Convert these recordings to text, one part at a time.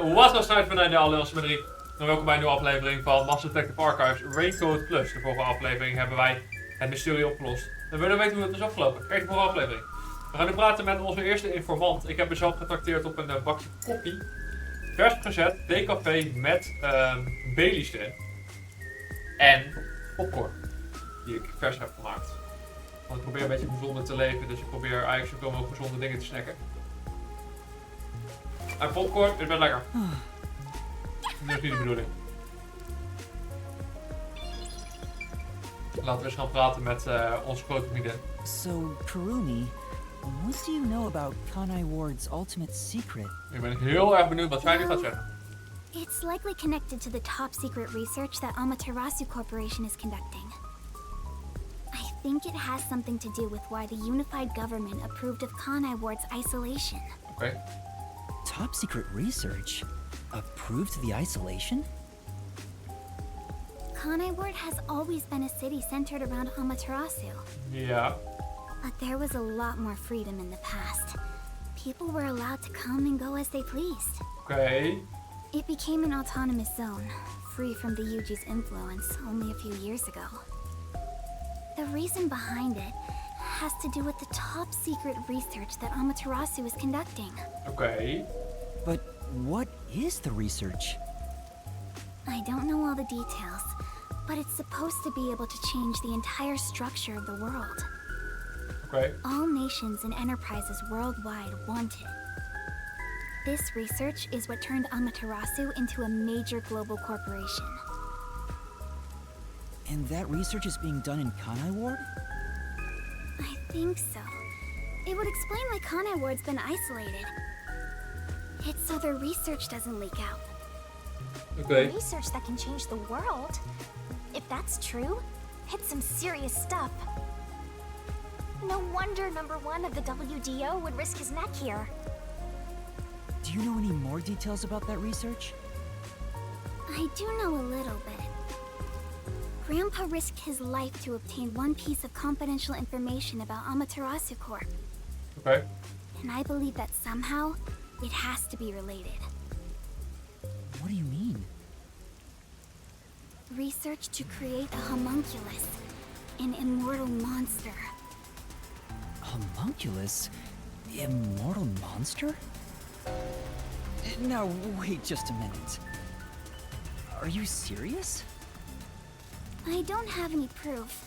Wat was het vanuit de allereerste met 3 en welkom bij een nieuwe aflevering van Master Detective Archives Raincoat Plus. De vorige aflevering hebben wij het mysterie opgelost. En willen weten hoe het is afgelopen. Kijk de vorige aflevering. We gaan nu praten met onze eerste informant. Ik heb mezelf getrakteerd op een bakje koffie. Vers gezet, decafé met Baileys erin. En popcorn. Die ik vers heb gemaakt. Want ik probeer een beetje gezonder te leven, dus ik probeer eigenlijk zoveel mogelijk gezonde dingen te snacken. En popcorn is best lekker. Dat is niet de bedoeling. Laten we eens gaan praten met onze grote vriendin. So, Kurumi, what do you know about Kanai Ward's ultimate secret? Ik ben heel erg benieuwd wat zij nu gaat zeggen. It's likely connected to the top secret research that Amaterasu Corporation is conducting. I think it has something to do with why the unified government approved of Kanai Ward's isolation. Oké. Top secret research? Approved the isolation? Kanai Ward has always been a city centered around Amaterasu. Ja. But there was a lot more freedom in the past. People were allowed to come and go as they pleased. Oké. It became an autonomous zone, free from the Yuji's influence only a few years ago. The reason behind it has to do with the top secret research that Amaterasu is conducting. Oké. But what is the research? I don't know all the details, but it's supposed to be able to change the entire structure of the world. Oké. All nations and enterprises worldwide want it. This research is what turned Amaterasu into a major global corporation. And that research is being done in Kanai Ward? I think so. It would explain why Kanai Ward's been isolated. It's so their research doesn't leak out. Oké. Research that can change the world. If that's true, it's some serious stuff. No wonder number one of the WDO would risk his neck here. Do you know any more details about that research? I do know a little bit. Grandpa risked his life to obtain one piece of confidential information about Amaterasu Corp. Oké. And I believe that somehow, it has to be related. What do you mean? Research to create a homunculus, an immortal monster. Homunculus? Immortal monster? Now, wait just a minute. Are you serious? I don't have any proof.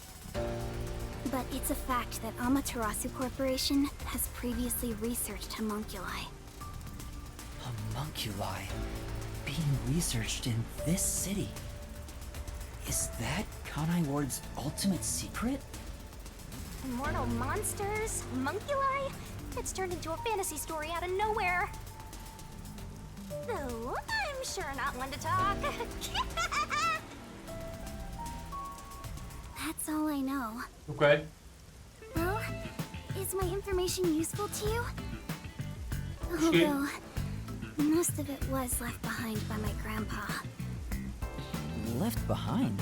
But it's a fact that Amaterasu Corporation has previously researched homunculi. Homunculi being researched in this city. Is that Kanai Ward's ultimate secret? Immortal monsters? Homunculi? It's turned into a fantasy story out of nowhere. Though, I'm sure not one to talk. That's all I know. Oké. Well, is my information useful to you? Misschien. Although, most of it was left behind by my grandpa. Left behind?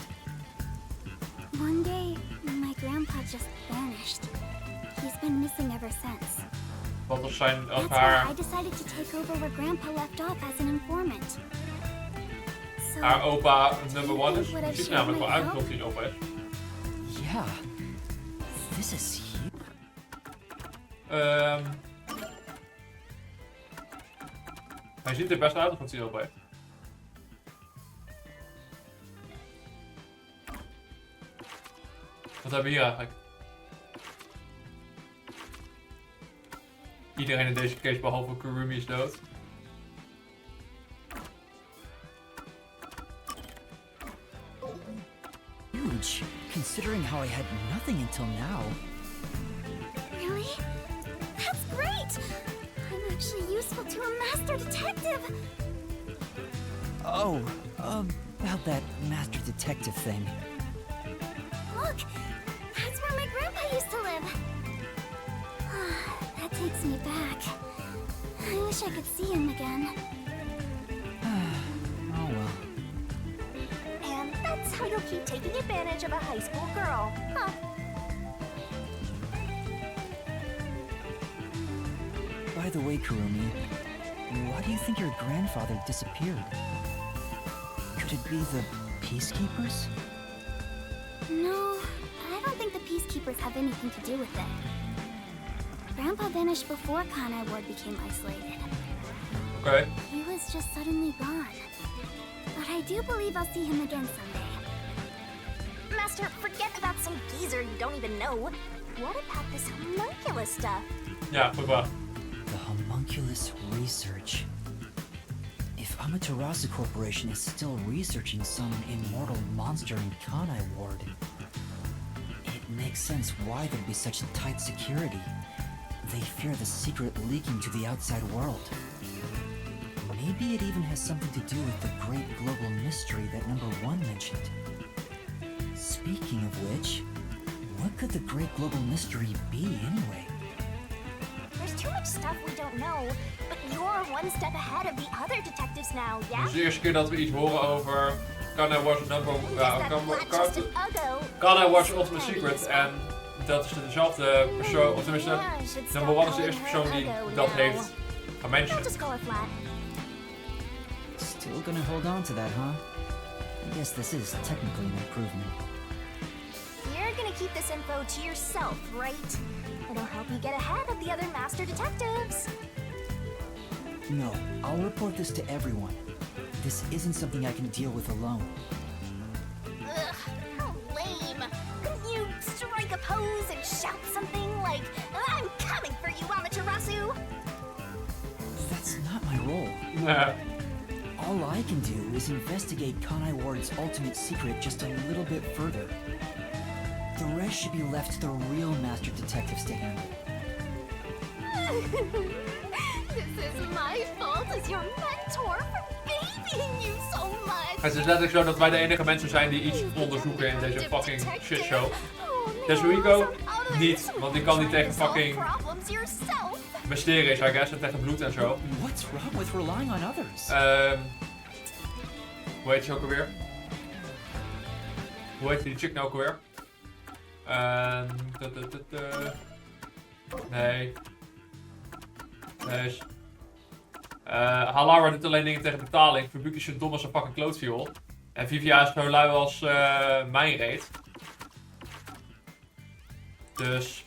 One day, my grandpa just vanished. He's been missing ever since. Wat was zijn of That's why I haar, decided to take over where grandpa left off as an informant. So, haar opa number you one think is? what I've Ziet er shared namelijk wel might uit help? alsof hij een opa is. Yeah. This is huge. Hij ziet er best uit alsof hij een opa is. Wat hebben we hier eigenlijk? Iedereen in deze case behalve Kurumi is dood. Huge, considering how I had nothing until now. Really? That's great! I'm actually useful to a master detective! Oh, about that master detective thing. Look! That's where my grandpa used to live! That takes me back. I wish I could see him again. Oh well. And that's how you'll keep taking advantage of a high school girl, huh? By the way, Kurumi, Why do you think your grandfather disappeared? Could it be the peacekeepers? No, I don't think the peacekeepers have anything to do with it. Grandpa vanished before Kanai Ward became isolated. Oké. He was just suddenly gone. But I do believe I'll see him again someday. Master, forget about some geezer you don't even know. What about this homunculus stuff? Ja, goed wel. The homunculus research. If Amaterasu Corporation is still researching some immortal monster in Kanai Ward, it makes sense why there'd be such tight security. They fear the secret leaking to the outside world. Maybe it even has something to do with the great global mystery that number 1 mentioned. Speaking of which, what could the great global mystery be anyway? There's too much stuff we don't know, but you're one step ahead of the other detectives now, yeah? Dus de eerste keer dat we iets horen over Kanai Ward's number... Uggo. Kanai Ward's Ultimate Secret. En dat is dezelfde persoon, of tenminste, number 1 is de eerste persoon die dat heeft I'll gementiond. just call it flat. Still gonna hold on to that, huh? I guess this is technically an improvement. You're gonna keep this info to yourself, right? It'll help you get ahead of the other master detectives. No, I'll report this to everyone. This isn't something I can deal with alone. Ugh, how lame. Couldn't you strike a pose and shout something like, I'm coming for you, Amaterasu? That's not my role. Nee. All I can do is investigate Kanai Ward's ultimate secret just a little bit further. The rest should be left to the real master detectives to handle. This is my fault as your mentor for babying you so much. Het is letterlijk zo dat wij de enige mensen zijn die iets onderzoeken in deze fucking shitshow. Dus Rico niet, want die kan niet tegen fucking mysteries, I guess, en tegen bloed en zo. What's wrong with relying on others? Hoe heet ze ook alweer? Hoe heet die chick nou ook alweer? Nee. Nee. Halara doet alleen dingen tegen betaling. Fabuki is zo dom als een fucking klootviool. En Vivia is zo lui als mijn reet. Dus.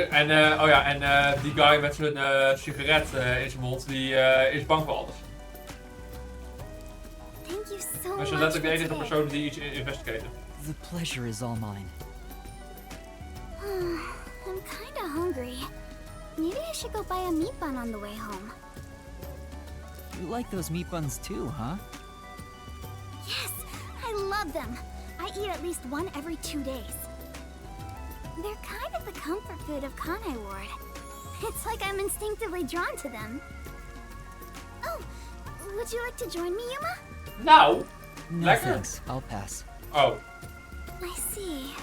En, oh ja, en die guy met zijn sigaret in zijn mond, die is bang voor alles. Thank you so We much zijn letterlijk de for enige today. persoon die iets investigaten. The pleasure is all mine. I'm kinda hungry. Maybe I should go buy a meat bun on the way home. You like those meat buns too, huh? Yes, I love them. I eat at least one every 2 days. They're kind of the comfort food of Kanai Ward. It's like I'm instinctively drawn to them. Oh, would you like to join me, Yuma? Nou, No lekker. thanks, I'll pass. Oh, I see.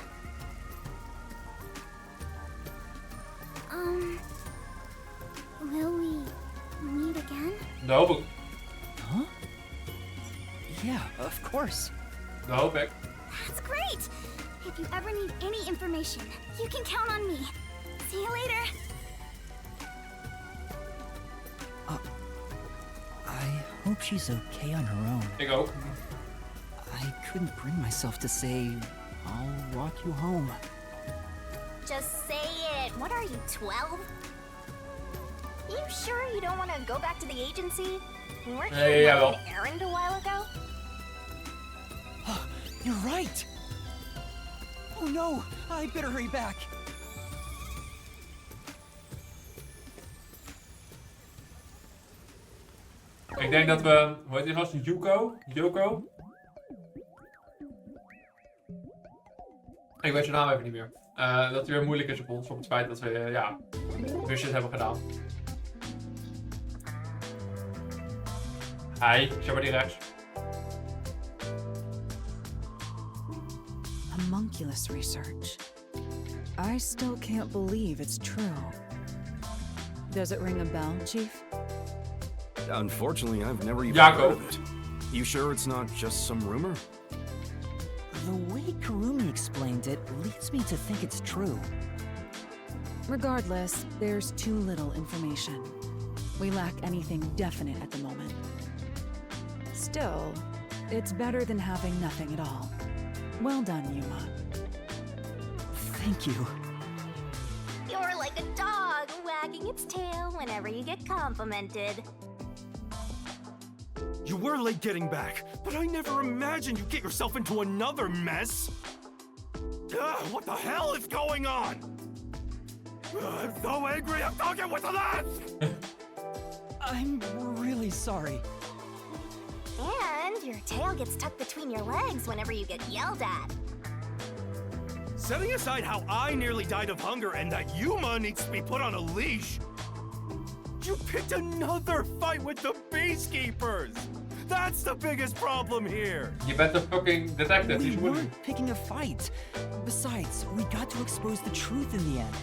Will we meet again? dat hoop ik. Huh? Yeah, of course. Dat hoop ik. That's great! If you ever need any information, you can count on me. See you later. I hope she's okay on her own. Ik ook. I couldn't bring myself to say, I'll walk you home. Just say it. What are you, 12? You sure you don't want to go back to the agency? Weren't you Hey, running jawel. an errand a while ago? You're right! Oh no, I better hurry back. Ik denk dat we, hoe heet die gast? Yoko? Ik weet zijn naam even niet meer. Dat hij weer moeilijk is op ons, op het feit dat we, ja, weer shit hebben gedaan. Hi, zeg maar die rechts. Homunculus research. I still can't believe it's true. Does it ring a bell, Chief? Unfortunately, I've never even Jaco. heard of it. You sure it's not just some rumor? The way Kurumi explained it leads me to think it's true. Regardless, there's too little information. We lack anything definite at the moment. Still, it's better than having nothing at all. Well done, Yuma. Thank you. You're like a dog wagging its tail whenever you get complimented. You were late getting back, but I never imagined you'd get yourself into another mess. What the hell is going on? I'm so angry, I'm talking with the lads! I'm really sorry. And your tail gets tucked between your legs whenever you get yelled at. Setting aside how I nearly died of hunger and that Yuma needs to be put on a leash, you picked another fight with the Peacekeepers! That's the biggest problem here! Je bent een fucking detective. We Die is moeilijk. weren't picking a fight. Besides, we got to expose the truth in the end.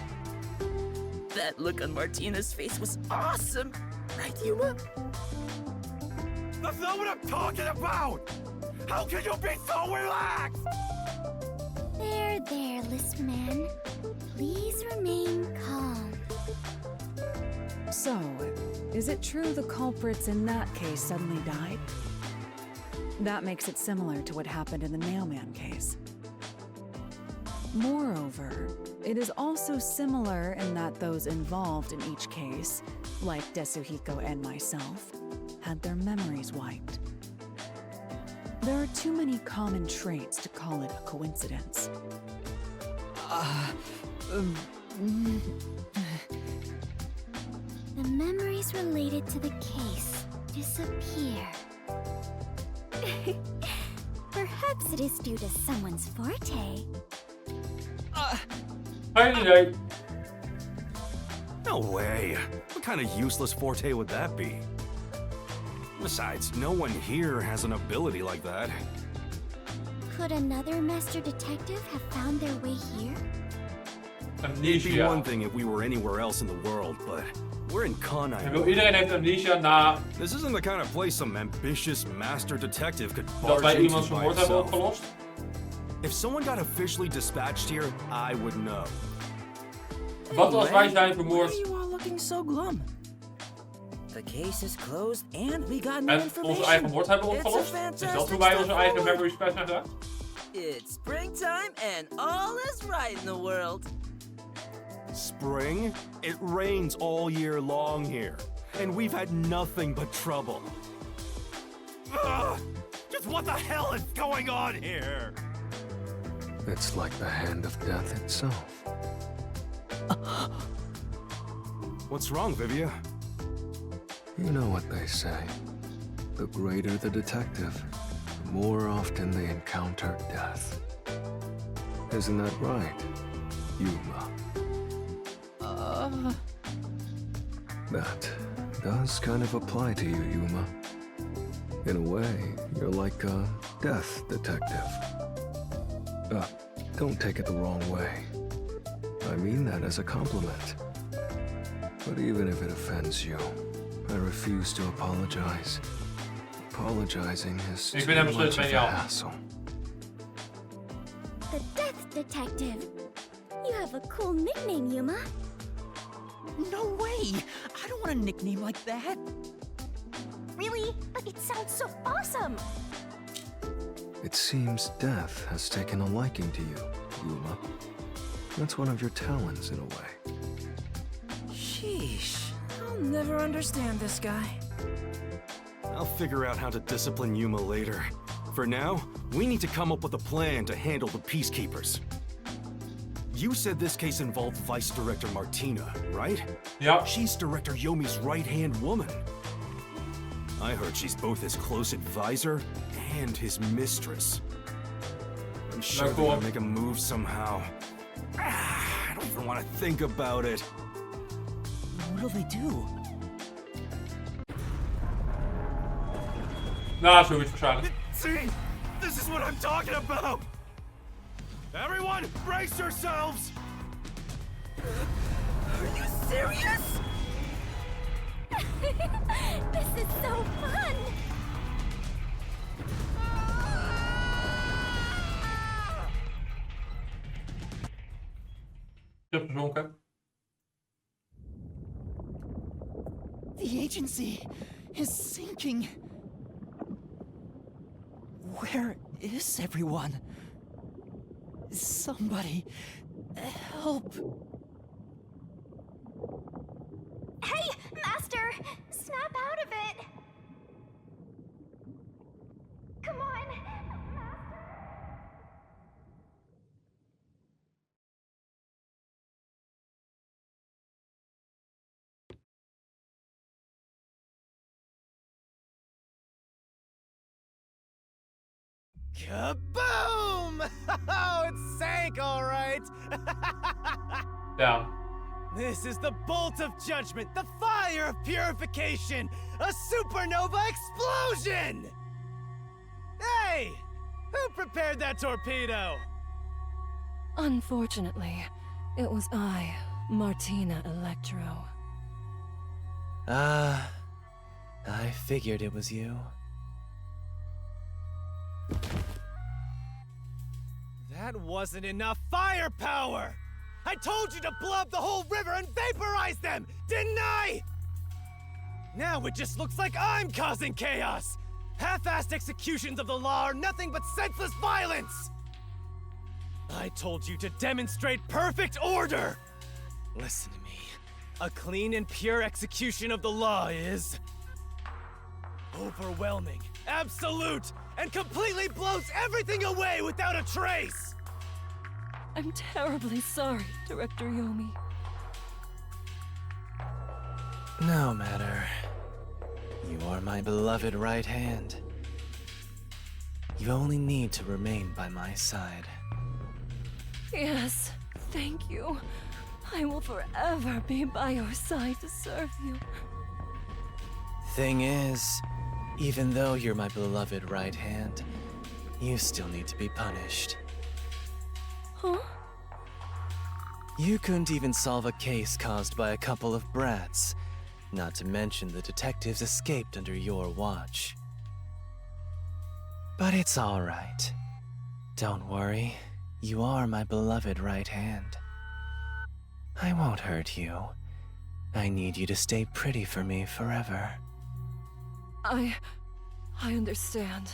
That look on Martina's face was awesome, right, Yuma? That's not what I'm talking about! How can you be so relaxed? There, Listman. Please remain calm. So, is it true the culprits in that case suddenly died? That makes it similar to what happened in the mailman case. Moreover, it is also similar in that those involved in each case, like Desuhiko and myself, had their memories wiped. There are too many common traits to call it a coincidence. The memories related to the case disappear. Perhaps it is due to someone's forte. Geen idee. No way. What kind of useless forte would that be? Besides, no one here has an ability like that. Could another master detective have found their way here? It'd be Amnesia. one thing if we were anywhere else in the world, but we're in Ik Kanai. bedoel, iedereen heeft amnesia na This isn't the kind of place some ambitious master detective could dat wij barge iemand into by zijn moord hebben himself. opgelost. If someone got officially dispatched here, I would know. Wat als wij zijn Why vermoord are you all looking so glum? The case is closed and we got new en information. onze eigen moord hebben It's a opgelost? Is dat fantastic hoe wij onze step eigen forward. memories kwijt zijn geraakt? It's springtime and all is right in the world. Spring? It rains all year long here, and we've had nothing but trouble. Ugh! Just what the hell is going on here? It's like the hand of death itself. What's wrong, Vivia? You know what they say. The greater the detective, the more often they encounter death. Isn't that right, Yuma? That does kind of apply to you, Yuma. In a way, you're like a death detective. Don't take it the wrong way. I mean that as a compliment. But even if it offends you, I refuse to apologize. Apologizing is Ik too ben hem much steeds of bij a jou. hassle. The Death Detective. You have a cool nickname, Yuma. No way! I don't want a nickname like that. Really? But it sounds so awesome! It seems death has taken a liking to you, Yuma. That's one of your talents in a way. Sheesh. I'll never understand this guy. I'll figure out how to discipline Yuma later. For now, we need to come up with a plan to handle the Peacekeepers. You said this case involved Vice Director Martina, right? Ja. She's Director Yomi's right-hand woman. I heard she's both his close advisor and his mistress. I'm sure they're gonna make a move somehow. I don't even want to think about it. What'll they do? Nou, zoiets waarschijnlijk. See? This is what I'm talking about! Everyone, brace yourselves! Are you serious? This is so fun! Terug gezonken. The The agency is sinking. Where is everyone? Somebody help. Hey, Master! Snap out of it! Come on, Master! Kaboom! Oh, it sank all right! Down. This is the bolt of judgment, the fire of purification, a supernova explosion! Hey! Who prepared that torpedo? Unfortunately, it was I, Martina Electro. I figured it was you. That wasn't enough firepower! I told you to blow up the whole river and vaporize them, didn't I? Now it just looks like I'm causing chaos! Half-assed executions of the law are nothing but senseless violence! I told you to demonstrate perfect order! Listen to me. A clean and pure execution of the law is... overwhelming, absolute, and completely blows everything away without a trace! I'm terribly sorry, Director Yomi. No matter. You are my beloved right hand. You only need to remain by my side. Yes, thank you. I will forever be by your side to serve you. Thing is, even though you're my beloved right hand, you still need to be punished. Huh? You couldn't even solve a case caused by a couple of brats, not to mention the detectives escaped under your watch. But it's all right. Don't worry, you are my beloved right hand. I won't hurt you. I need you to stay pretty for me forever. I understand.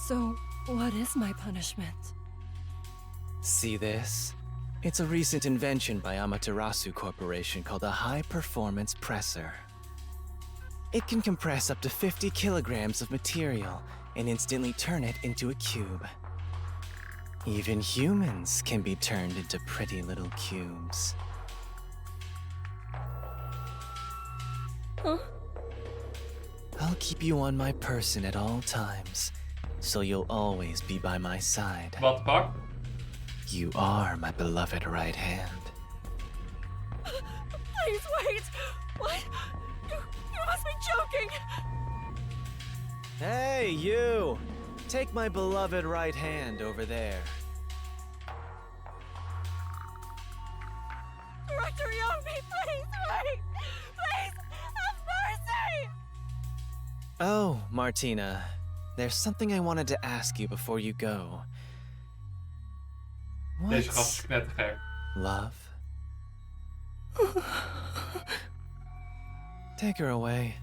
So, what is my punishment? See this? It's a recent invention by Amaterasu Corporation called a high-performance presser. It can compress up to 50 kilograms of material and instantly turn it into a cube. Even humans can be turned into pretty little cubes. Huh? I'll keep you on my person at all times, so you'll always be by my side. Wat de fuck? You are my beloved right hand. Please wait! What? You must be joking! Hey, you! Take my beloved right hand over there. Director Yomi, please wait! Please, have mercy! Oh, Martina. There's something I wanted to ask you before you go. Deze gast What's is knettergek. love? Take her away.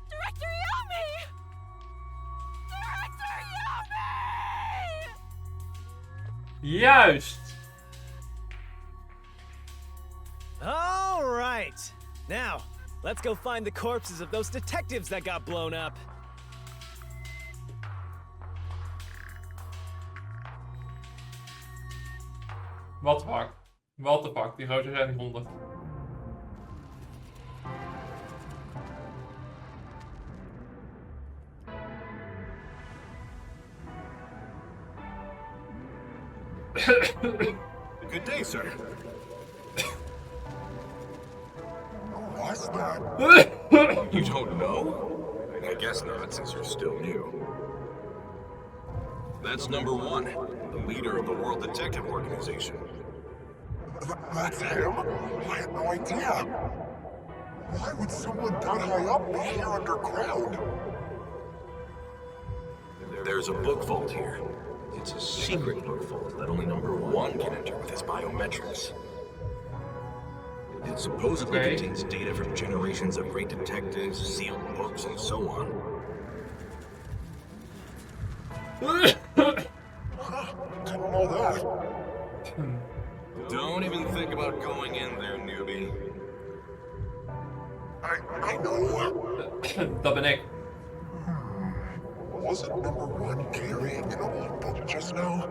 Director Yomi! Director Yomi! Juist! All right. Now, let's go find the corpses of those detectives that got blown up. Wat de fuck? Wat de fuck? Die gozer zijn niet 100. Good day, sir. What's that? You don't know? I guess not, since you're still new. That's number one, the leader of the World Detective Organization. That's him? I had no idea. Why would someone that high up be here underground? There's a book vault here. It's a secret book vault that only number one can enter with his biometrics. It supposedly Okay. contains data from generations of great detectives, sealed books, and so on. Didn't know that. Don't even think about going in there, newbie. I know. Dat ben ik. Wasn't number one carrying an old book just now?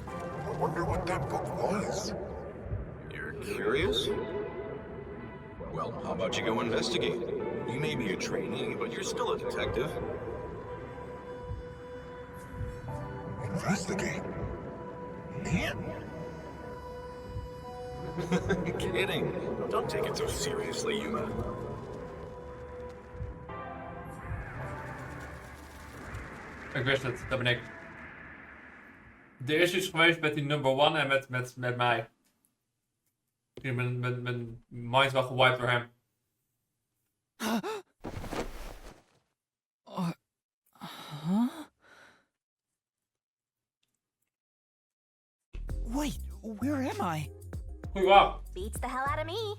I wonder what that book was. You're curious? Well, how about you go investigate? You may be a trainee, but you're still a detective. Investigate? Me? Kidding. Don't take it so seriously, Yuma. Ik wist het, dat ben ik. Er is iets geweest met die number one en met mij. Mijn mind wel gewiped door hem. Huh? Wait, where am I? Goeie wapen. Beats the hell out of me.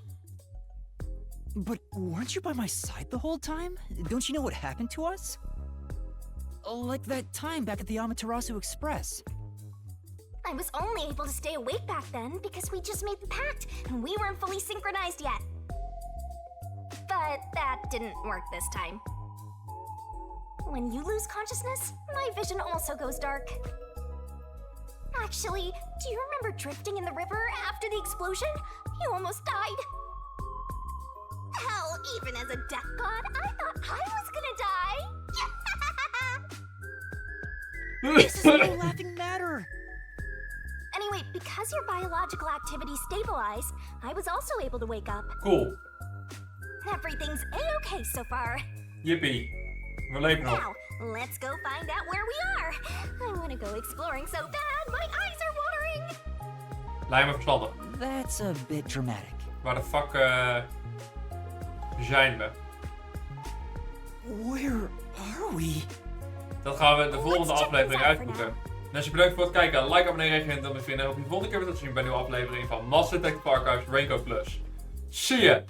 But weren't you by my side the whole time? Don't you know what happened to us? Like that time back at the Amaterasu Express. I was only able to stay awake back then because we just made the pact and we weren't fully synchronized yet. But that didn't work this time. When you lose consciousness, my vision also goes dark. Actually, do you remember drifting in the river after the explosion? You almost died. Hell, even as a death god, I thought I was gonna die. This is no laughing matter. Anyway, because your biological activity stabilized, I was also able to wake up. Cool. Everything's a-okay so far. Yippie. We leven nog. Now, let's go find out where we are. I want to go exploring so bad, my eyes are watering. Lijkt me verstandig. That's a bit dramatic. Waar de fuck zijn we? Where are we? Dat gaan we de volgende Let's check aflevering things out for uitzoeken. Mensen, bedankt voor het kijken. Like, abonneren, reageren en dan vinden. En hoop je de volgende keer weer te zien bij een nieuwe aflevering van Master Detective Archives Raincoat Plus. Zie je!